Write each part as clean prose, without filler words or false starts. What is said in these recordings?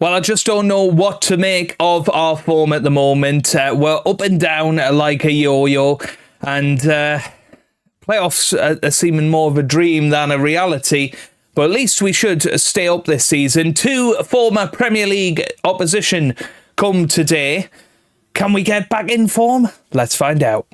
Well, I just don't know what to make of our form at the moment. We're up and down like a yo-yo, and playoffs are seeming more of a dream than a reality. But at least we should stay up this season. 2 former Premier League opposition come today. Can we get back in form? Let's find out.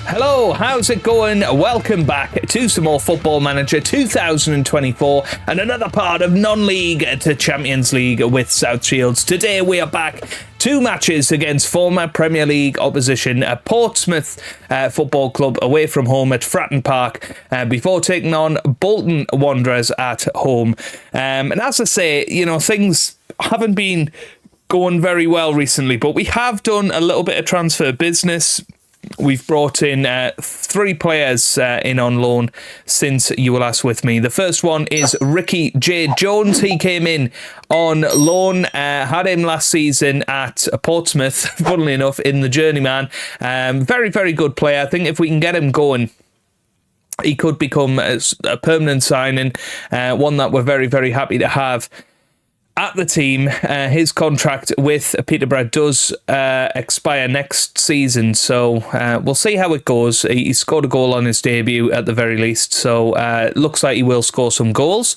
Hello, how's it going? Welcome back to some more Football Manager 2024 and another part of non-league to Champions League with South Shields. Today we are back 2 matches against former Premier League opposition Portsmouth Football Club away from home at Fratton Park before taking on Bolton Wanderers at home. And as I say, things haven't been going very well recently, but we have done a little bit of transfer business. We've brought in 3 players in on loan since you were last with me. The first one is Ricky J. Jones. He came in on loan, had him last season at Portsmouth, funnily enough, in the Journeyman. Very, very good player. I think if we can get him going, he could become a permanent signing, one that we're very, very happy to have at the team. His contract with Peterborough does expire next season, so we'll see how it goes. He scored a goal on his debut at the very least, so looks like he will score some goals.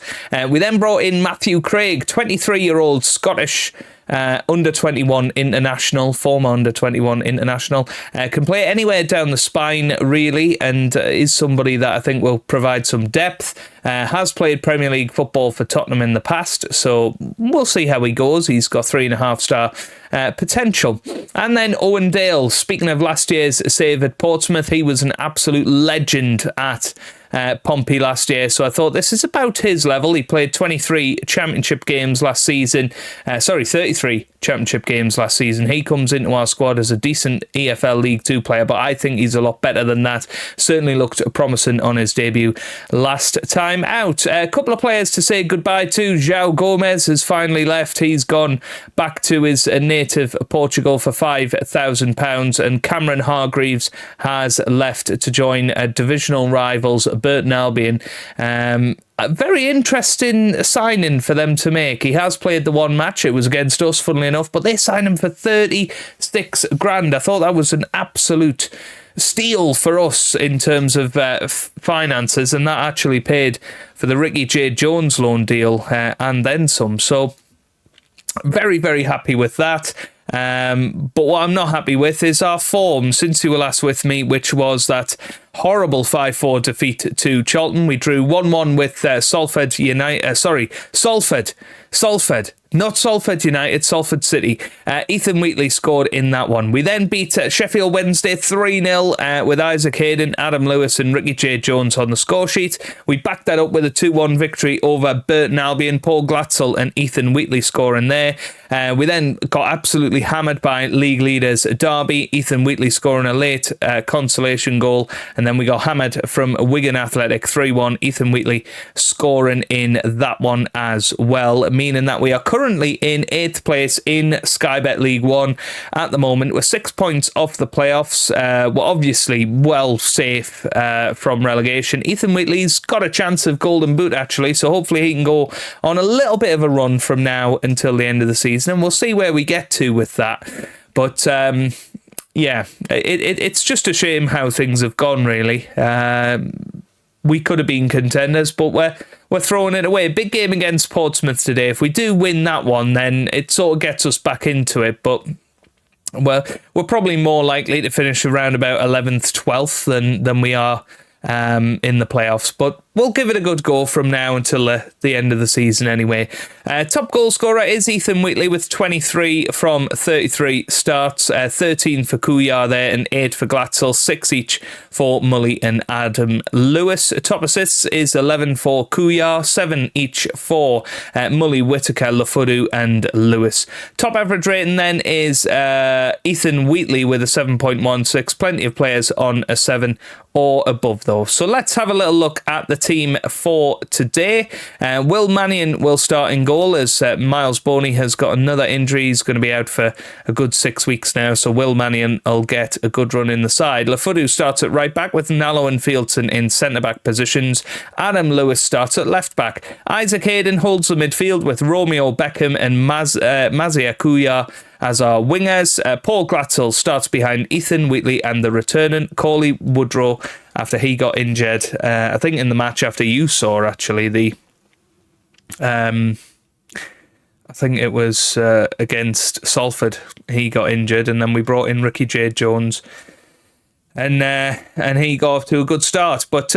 We then brought in Matthew Craig, 23-year-old Scottish under-21 international, former under-21 international. Can play anywhere down the spine, really, and is somebody that I think will provide some depth. Has played Premier League football for Tottenham in the past, so we'll see how he goes. He's got 3.5-star potential. And then Owen Dale, speaking of last year's save at Portsmouth, he was an absolute legend at Pompey last year, so I thought this is about his level. He played 23 championship games last season. 33 championship games last season. He comes into our squad as a decent EFL League 2 player, but I think he's a lot better than that. Certainly looked promising on his debut last time out. A couple of players to say goodbye to. João Gomez has finally left. He's gone back to his native Portugal for £5,000, and Cameron Hargreaves has left to join divisional rivals Burton Albion. A very interesting signing for them to make. He has played the one match. It was against us, funnily enough, but they signed him for 36 grand. I thought that was an absolute steal for us in terms of finances, and that actually paid for the Ricky J. Jones loan deal and then some. So very, very happy with that. But what I'm not happy with is our form since you were last with me, which was that horrible 5-4 defeat to Charlton. We drew 1-1 with Salford United. Not Salford United, Salford City. Ethan Wheatley scored in that one. We then beat Sheffield Wednesday 3-0 with Isaac Hayden, Adam Lewis and Ricky J. Jones on the score sheet. We backed that up with a 2-1 victory over Burton Albion, Paul Glatzel and Ethan Wheatley scoring there. We then got absolutely hammered by league leaders Derby, Ethan Wheatley scoring a late consolation goal, and then we got hammered from Wigan Athletic 3-1, Ethan Wheatley scoring in that one as well, meaning that we are currently in 8th place in Sky Bet League 1 at the moment. We're 6 points off the playoffs. We're obviously well safe from relegation. Ethan Wheatley's got a chance of Golden Boot actually, so hopefully he can go on a little bit of a run from now until the end of the season, and we'll see where we get to with that. But yeah, it's just a shame how things have gone, really. We could have been contenders, but we're throwing it away. Big game against Portsmouth today. If we do win that one, then it sort of gets us back into it. But we're probably more likely to finish around about 11th, 12th than we are in the playoffs. But we'll give it a good go from now until the end of the season anyway. Top goal scorer is Ethan Wheatley with 23 from 33 starts, 13 for Kuyar there and 8 for Glatzel, 6 each for Mully and Adam Lewis. Top assists is 11 for Kuyar, 7 each for Mully, Whittaker, Lafudu and Lewis. Top average rating then is Ethan Wheatley with a 7.16. Plenty of players on a 7 or above though. So let's have a little look at the team for today. Will Mannion will start in goal as Miles Boney has got another injury. He's going to be out for a good 6 weeks now, so Will Mannion will get a good run in the side. Lafudu starts at right back with Nallo and Fieldson in centre-back positions. Adam Lewis starts at left back. Isaac Hayden holds the midfield with Romeo Beckham and Mazia Kuya as our wingers. Paul Glatzel starts behind Ethan Wheatley and the returning Cauley Woodrow after he got injured. I think in the match after you saw, actually, I think it was against Salford, he got injured, and then we brought in Ricky J. Jones, and he got off to a good start. But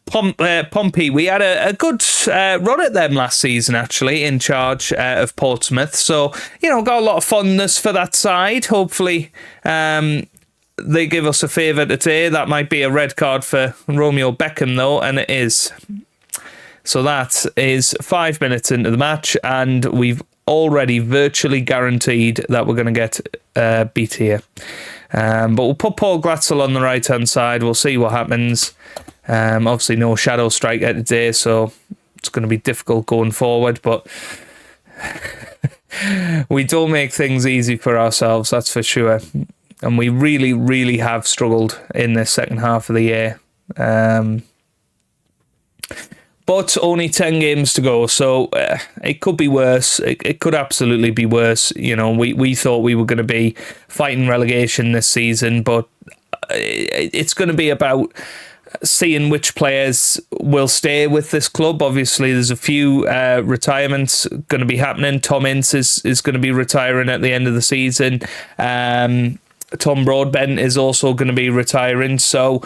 Pompey, we had a good run at them last season, actually, in charge of Portsmouth. So, got a lot of fondness for that side. Hopefully, they give us a favour today. That might be a red card for Romeo Beckham, though, and it is. So that is 5 minutes into the match, and we've already virtually guaranteed that we're going to get beat here. But we'll put Paul Glatzel on the right-hand side. We'll see what happens. Obviously no shadow striker today, so it's going to be difficult going forward, but we don't make things easy for ourselves, that's for sure. And we really, really have struggled in this second half of the year. But only 10 games to go, so it could be worse. It could absolutely be worse. We thought we were going to be fighting relegation this season, but it's going to be about seeing which players will stay with this club. Obviously, there's a few retirements going to be happening. Tom Ince is going to be retiring at the end of the season. Tom Broadbent is also going to be retiring. So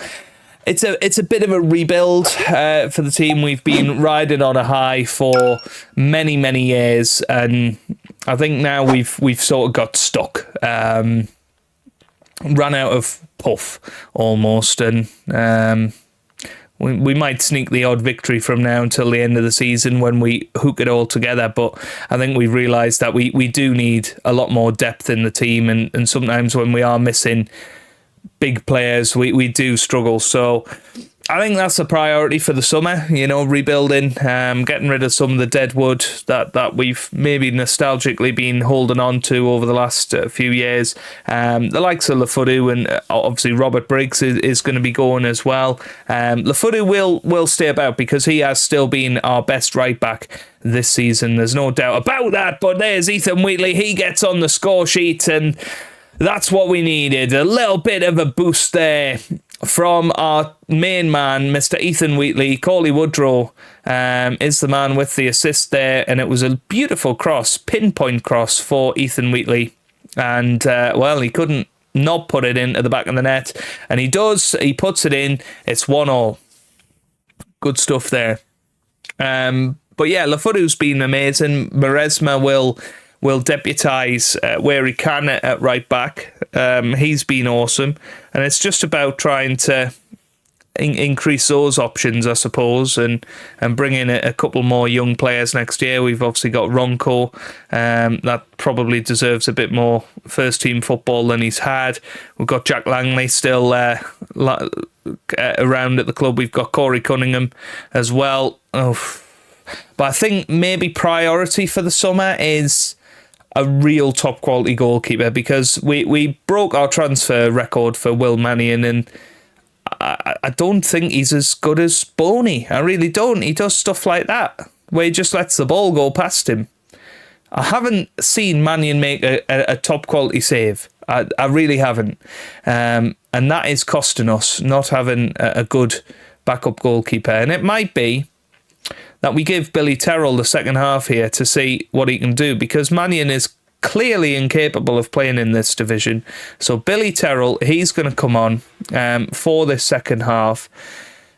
it's a bit of a rebuild for the team. We've been riding on a high for many, many years, and I think now we've sort of got stuck. Ran out of puff almost, and we might sneak the odd victory from now until the end of the season when we hook it all together. But I think we've realised that we do need a lot more depth in the team, and sometimes when we are missing big players, we do struggle. So I think that's a priority for the summer, rebuilding, getting rid of some of the dead wood that we've maybe nostalgically been holding on to over the last few years. The likes of Lafudu and obviously Robert Briggs is going to be going as well. Lafudu will stay about because he has still been our best right back this season. There's no doubt about that. But there's Ethan Wheatley. He gets on the score sheet, and that's what we needed. A little bit of a boost there from our main man, Mr. Ethan Wheatley. Cauley Woodrow is the man with the assist there, and it was a beautiful pinpoint cross for Ethan Wheatley. And, he couldn't not put it into the back of the net, and he does. He puts it in. It's 1-1. Good stuff there. But yeah, Lafudu's been amazing. Maresma will deputise where he can at right back. He's been awesome, and it's just about trying to increase those options, I suppose, and bring in a couple more young players next year. We've obviously got Ronco, that probably deserves a bit more first team football than he's had. We've got Jack Langley still around at the club. We've got Corey Cunningham as well. But I think maybe priority for the summer is a real top quality goalkeeper, because we broke our transfer record for Will Mannion, and I don't think he's as good as Boney. I really don't. He does stuff like that where he just lets the ball go past him. I haven't seen Mannion make a top quality save. I really haven't. And that is costing us, not having a good backup goalkeeper. And it might be that we give Billy Terrell the second half here to see what he can do, because Mannion is clearly incapable of playing in this division. So Billy Terrell, he's going to come on for this second half.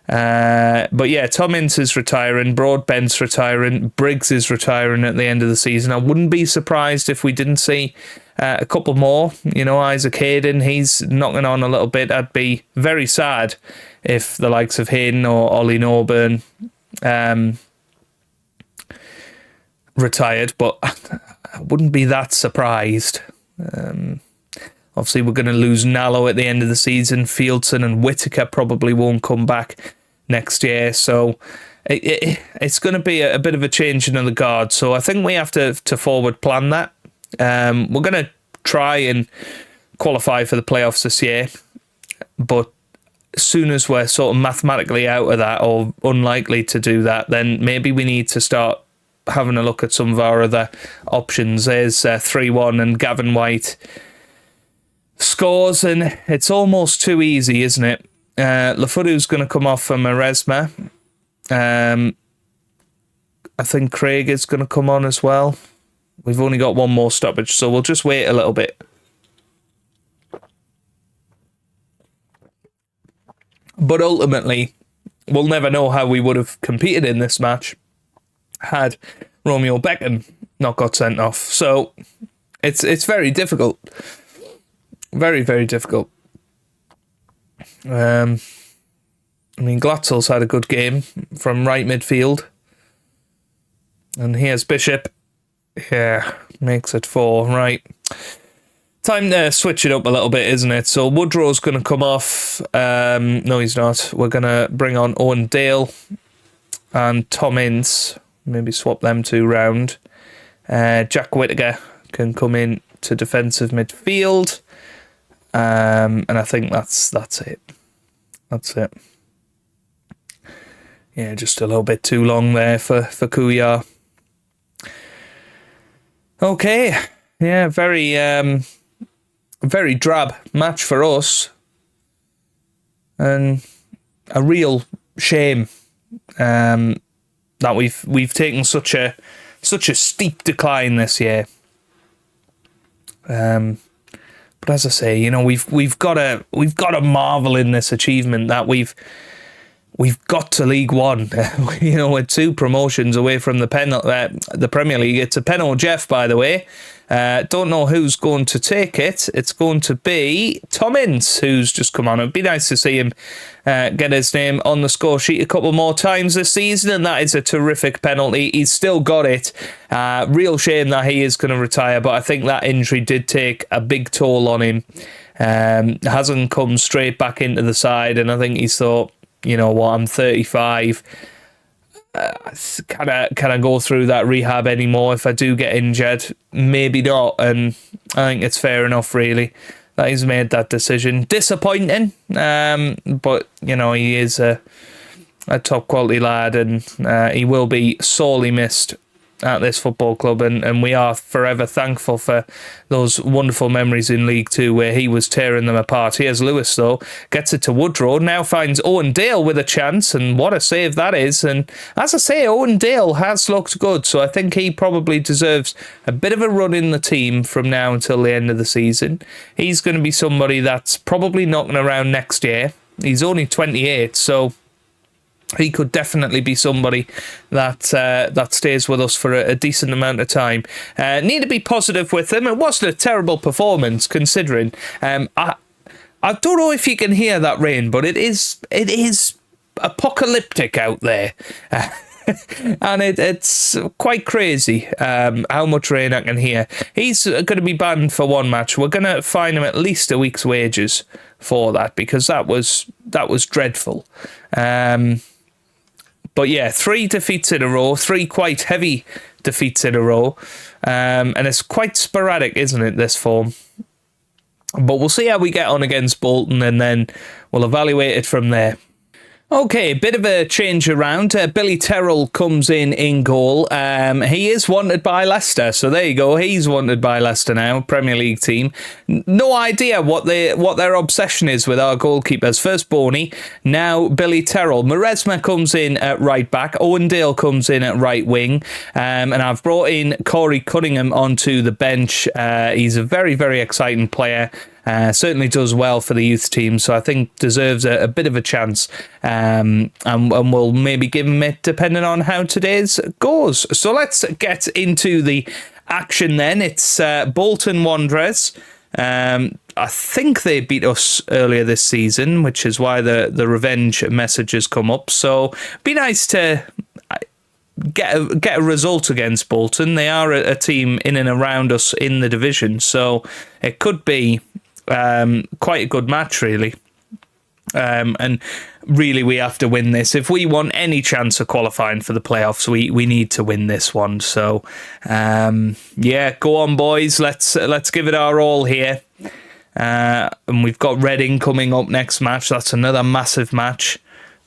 But yeah, Tom Ince is retiring, Broadbent's retiring, Briggs is retiring at the end of the season. I wouldn't be surprised if we didn't see a couple more. Isaac Hayden, he's knocking on a little bit. I'd be very sad if the likes of Hayden or Ollie Norburn retired, but I wouldn't be that surprised. Obviously, we're going to lose Nallo at the end of the season. Fieldson and Whittaker probably won't come back next year. So it's going to be a bit of a changing of the guard. So I think we have to forward plan that. We're going to try and qualify for the playoffs this year, but as soon as we're sort of mathematically out of that or unlikely to do that, then maybe we need to start having a look at some of our other options. There's 3-1 and Gavin White scores, and it's almost too easy, isn't it? Lafudu's going to come off for Maresma. I think Craig is going to come on as well. We've only got one more stoppage, so we'll just wait a little bit. But ultimately, we'll never know how we would have competed in this match had Romeo Beckham not got sent off. So it's very difficult. Very, very difficult. I mean, Glatzel's had a good game from right midfield. And here's Bishop. Yeah, makes it 4. Right. Time to switch it up a little bit, isn't it? So Woodrow's going to come off. No, he's not. We're going to bring on Owen Dale and Tom Ince. Maybe swap them two round. Jack Whittaker can come in to defensive midfield. And I think that's it. That's it. Yeah, just a little bit too long there for Kuya. Okay. Yeah, very drab match for us, and a real shame that we've taken such a steep decline this year. But as I say, you know, we've got to marvel in this achievement that we've got to League One. You know, we're 2 promotions away from the Premier League. It's a penalty, Jeff, by the way. Don't know who's going to take it. It's going to be Tom Ince, who's just come on. It'd be nice to see him get his name on the score sheet a couple more times this season, and that is a terrific penalty. He's still got it. Real shame that he is going to retire, but I think that injury did take a big toll on him. Hasn't come straight back into the side, and I think he's thought, you know what, I'm 35. Can I go through that rehab anymore if I do get injured? Maybe not, and I think it's fair enough, really, that he's made that decision. Disappointing, but you know, he is a top quality lad, and he will be sorely missed at this football club, and we are forever thankful for those wonderful memories in League Two where he was tearing them apart. Here's Lewis, though, gets it to Woodrow, now finds Owen Dale with a chance, and what a save that is. And as I say, Owen Dale has looked good, so I think he probably deserves a bit of a run in the team from now until the end of the season. He's going to be somebody that's probably knocking around next year. He's only 28, so he could definitely be somebody that stays with us for a decent amount of time. Need to be positive with him. It wasn't a terrible performance, considering. I don't know if you can hear that rain, but it is apocalyptic out there. And it's quite crazy how much rain I can hear. He's going to be banned for 1 match. We're going to fine him at least a week's wages for that, because that was dreadful. But yeah, 3 defeats in a row, 3 quite heavy defeats in a row. And it's quite sporadic, isn't it, this form? But we'll see how we get on against Bolton, and then we'll evaluate it from there. Okay, bit of a change around. Billy Terrell comes in goal. He is wanted by Leicester, so there you go. He's wanted by Leicester now, Premier League team. No idea what their obsession is with our goalkeepers. First Boney, now Billy Terrell. Maresma comes in at right back. Owen Dale comes in at right wing. And I've brought in Corey Cunningham onto the bench. He's a very, very exciting player. Certainly does well for the youth team, so I think deserves a bit of a chance, and we'll maybe give him it depending on how today's goes. So let's get into the action then. It's Bolton Wanderers. I think they beat us earlier this season, which is why the revenge message has come up. So be nice to get a result against Bolton. They are a team in and around us in the division, so it could be quite a good match, really. And really, we have to win this. If we want any chance of qualifying for the playoffs, we need to win this one. So, yeah, go on, boys. Let's give it our all here. And we've got Reading coming up next match. That's another massive match.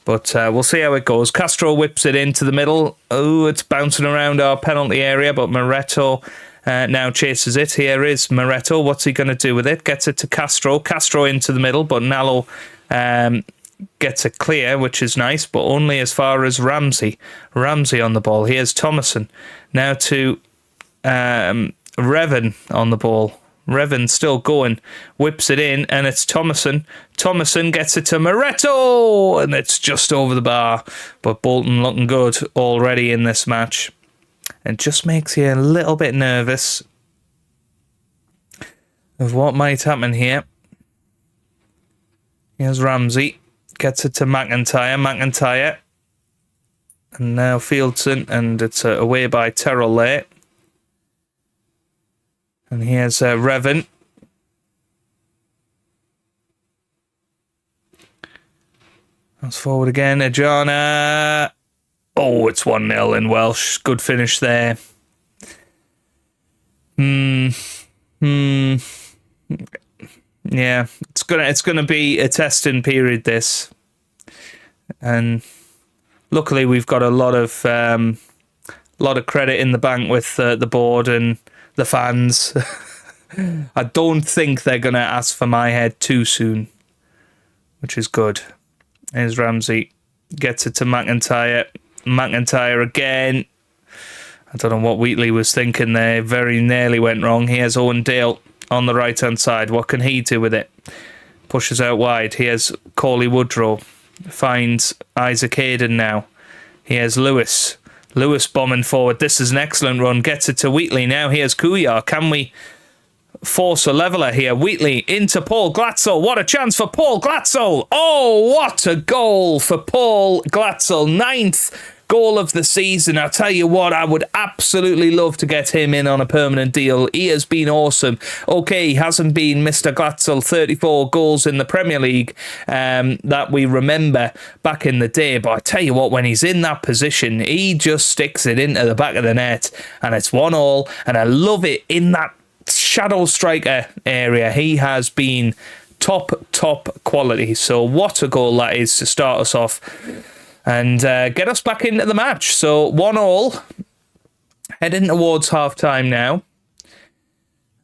But we'll see how it goes. Castro whips it into the middle. Oh, it's bouncing around our penalty area, but Moretto now chases it. Here is Moretto. What's he going to do with it? Gets it to Castro. Castro into the middle, but Nallo gets it clear, which is nice, but only as far as Ramsey. Ramsey on the ball. Here's Thomason. Now to Revan on the ball. Revan still going, whips it in, and it's Thomason. Thomason gets it to Moretto, and it's just over the bar. But Bolton looking good already in this match. It just makes you a little bit nervous of what might happen here. Here's Ramsey. Gets it to McIntyre. McIntyre. And now Fieldson, and it's away by Terrell there. And here's Revan. That's forward again. Ajana. Oh, it's 1-0 in Welsh. Good finish there. Yeah, it's gonna be a testing period, this. And luckily we've got a lot of credit in the bank with the board and the fans. I don't think they're going to ask for my head too soon, which is good. Here's Ramsey. Gets it to McIntyre. McIntyre again. I don't know what Wheatley was thinking there. Very nearly went wrong. Here's Owen Dale on the right-hand side. What can he do with it? Pushes out wide. Here's Cauley Woodrow. Finds Isaac Hayden now. Here's Lewis. Lewis bombing forward. This is an excellent run. Gets it to Wheatley. Now here's Kuyar. Can we force a leveller here? Wheatley into Paul Glatzel. What a chance for Paul Glatzel. Oh, what a goal for Paul Glatzel. 9th goal of the season. I'll tell you what, I would absolutely love to get him in on a permanent deal. He has been awesome. Okay, he hasn't been Mr. Glatzel 34 goals in the Premier League that we remember back in the day, but I tell you what, when he's in that position, he just sticks it into the back of the net, and it's 1-1, and I love it in that shadow striker area. He has been top quality. So what a goal that is to start us off and get us back into the match. So 1-1, heading towards half time now.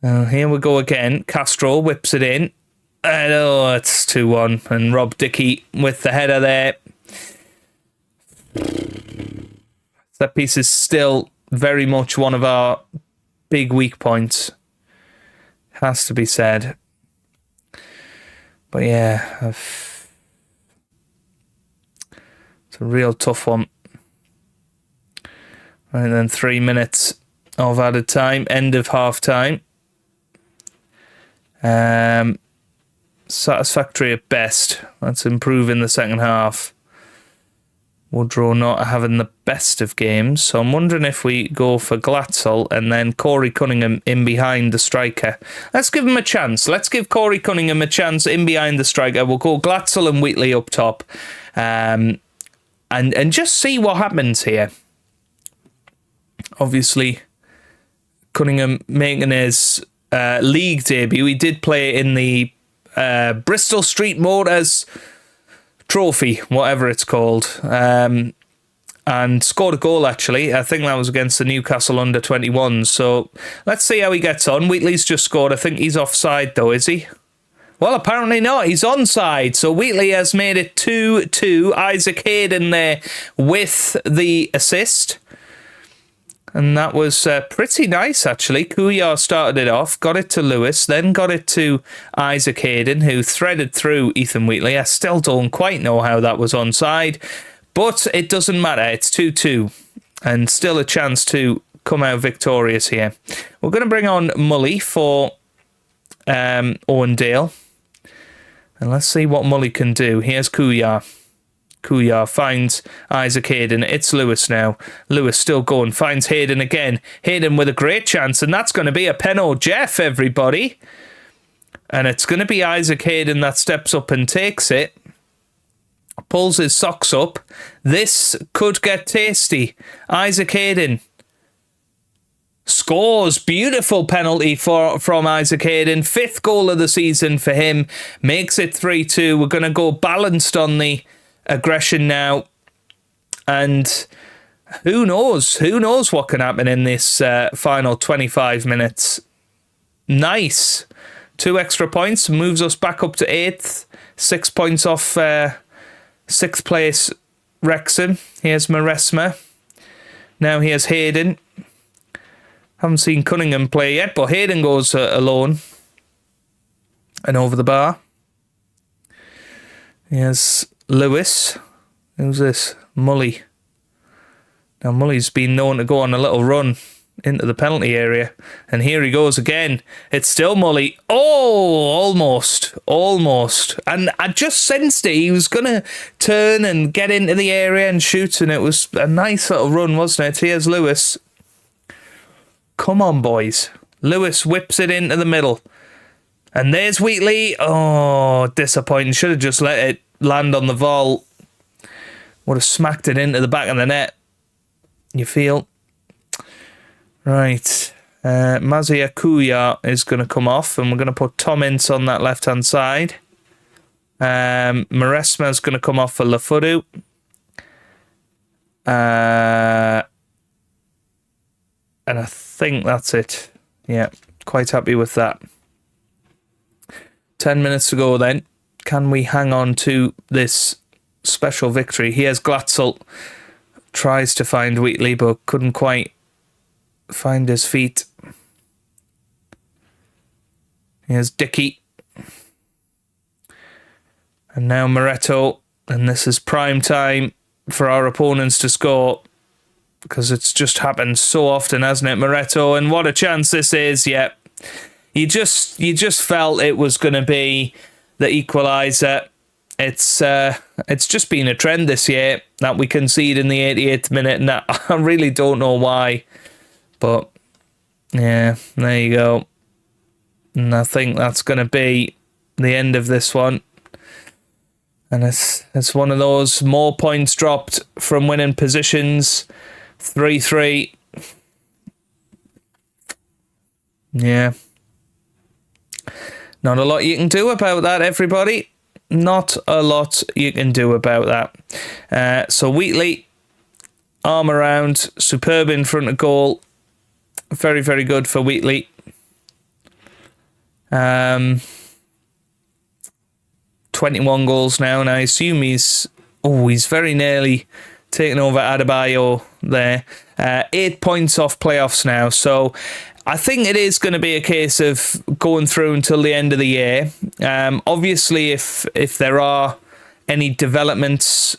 Here we go again. Castro whips it in, and it's 2-1, and Rob Dickey with the header there. That piece is still very much one of our big weak points, has to be said. But yeah, it's a real tough one. And then 3 minutes of added time, end of half time. Satisfactory at best. Let's improve in the second half. Woodrow not having the best of games, so I'm wondering if we go for Glatzel and then Corey Cunningham in behind the striker. Let's give him a chance. Let's give Corey Cunningham a chance in behind the striker. We'll go Glatzel and Wheatley up top, and just see what happens here. Obviously, Cunningham making his league debut. He did play in the Bristol Street Motors Trophy, whatever it's called, and scored a goal, actually. I think that was against the Newcastle under-21s. So let's see how he gets on. Wheatley's just scored. I think he's offside, though, is he? Well, apparently not. He's onside. So Wheatley has made it 2-2. Isaac Hayden there with the assist. And that was pretty nice, actually. Kuyar started it off, got it to Lewis, then got it to Isaac Hayden, who threaded through Ethan Wheatley. I still don't quite know how that was onside, but it doesn't matter. It's 2-2, and still a chance to come out victorious here. We're going to bring on Mully for Owen Dale, and let's see what Mully can do. Here's Kuyar. Kuyar finds Isaac Hayden. It's Lewis now. Lewis still going. Finds Hayden again. Hayden with a great chance. And that's going to be a Penno Jeff, everybody. And it's going to be Isaac Hayden that steps up and takes it. pulls his socks up. This could get tasty. Isaac Hayden scores. Beautiful penalty from Isaac Hayden. 5th goal of the season for him. Makes it 3-2. We're going to go balanced on the aggression now. And who knows? Who knows what can happen in this final 25 minutes. Nice. 2 extra points. Moves us back up to 8th. 6 points off 6th place Wrexham. Here's Maresma. Now here's Hayden. Haven't seen Cunningham play yet, but Hayden goes alone and over the bar. Here's Lewis. Who's this? Mully. Now Mully's been known to go on a little run into the penalty area. And here he goes again. It's still Mully. Oh, almost. And I just sensed it. He was going to turn and get into the area and shoot, and it was a nice little run, wasn't it? Here's Lewis. Come on, boys. Lewis whips it into the middle. And there's Wheatley. Oh, disappointing. Should have just let it land on the volley. Would have smacked it into the back of the net. You feel? Right. Mazia Kuya is going to come off, and we're going to put Tom Ince on that left-hand side. Maresma is going to come off for Lafuru. And I think that's it. Yeah, quite happy with that. 10 minutes to go then. Can we hang on to this special victory? Here's Glatzel. Tries to find Wheatley, but couldn't quite find his feet. Here's Dickey. And now Moretto. And this is prime time for our opponents to score, because it's just happened so often, hasn't it, Moretto? And what a chance this is. Yeah, you just felt it was going to be the equaliser. It's just been a trend this year that we concede in the 88th minute, and I really don't know why, but yeah, there you go. And I think that's going to be the end of this one. And it's one of those more points dropped from winning positions. 3-3. Yeah. Not a lot you can do about that, everybody. Not a lot you can do about that. So Wheatley, arm around, superb in front of goal. Very, very good for Wheatley. 21 goals now, and I assume he's very nearly taking over Adebayo there. 8 points off playoffs now, so I think it is going to be a case of going through until the end of the year. Obviously, if there are any developments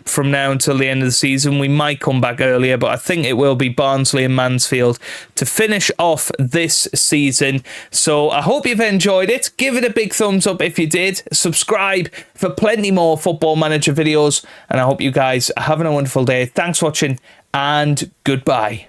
from now until the end of the season, we might come back earlier, but I think it will be Barnsley and Mansfield to finish off this season. So I hope you've enjoyed it. Give it a big thumbs up if you did. Subscribe for plenty more Football Manager videos, and I hope you guys are having a wonderful day. Thanks for watching, and goodbye.